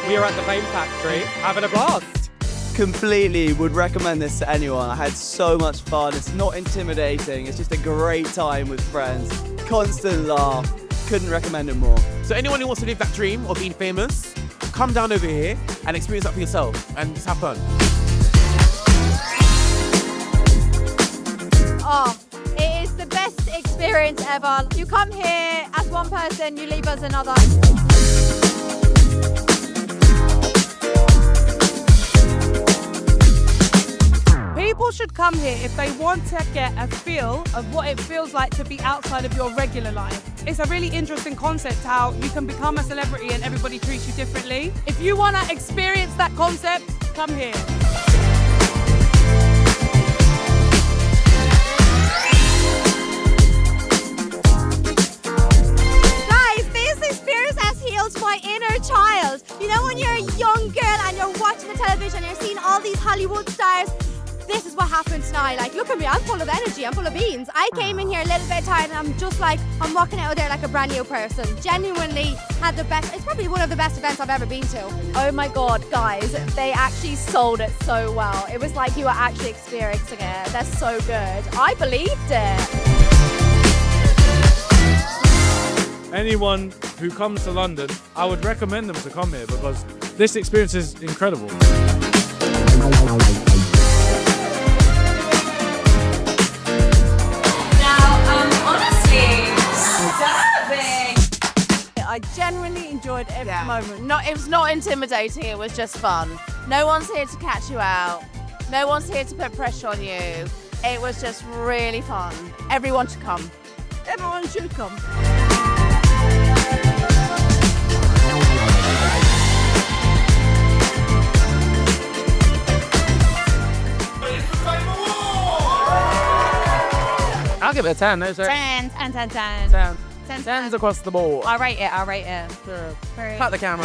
We are at the Fame Factory, having a blast. Completely would recommend this to anyone. I had so much fun. It's not intimidating. It's just a great time with friends. Constant laugh. Couldn't recommend it more. So anyone who wants to live that dream of being famous, come down over here and experience that for yourself and just have fun. Oh, it is the best experience ever. You come here as one person, you leave as another. People should come here if they want to get a feel of what it feels like to be outside of your regular life. It's a really interesting concept how you can become a celebrity and everybody treats you differently. If you want to experience that concept, come here. Guys, this experience has healed my inner child. You know when you're a young girl and you're watching the television, you're seeing all these Hollywood stars. This is what happens now. Like, look at me, I'm full of energy, I'm full of beans. I came in here a little bit tired and I'm just like, I'm walking out of there like a brand new person. Genuinely had the best, it's probably one of the best events I've ever been to. Oh my God, guys, they actually sold it so well. It was like you were actually experiencing it. They're so good. I believed it. Anyone who comes to London, I would recommend them to come here because this experience is incredible. I genuinely enjoyed every moment. It was not intimidating, it was just fun. No one's here to catch you out. No one's here to put pressure on you. It was just really fun. Everyone should come. Everyone should come. I'll give it a 10, no, sir. 10. 10. 10s across the board. I'll rate it. Cut the camera.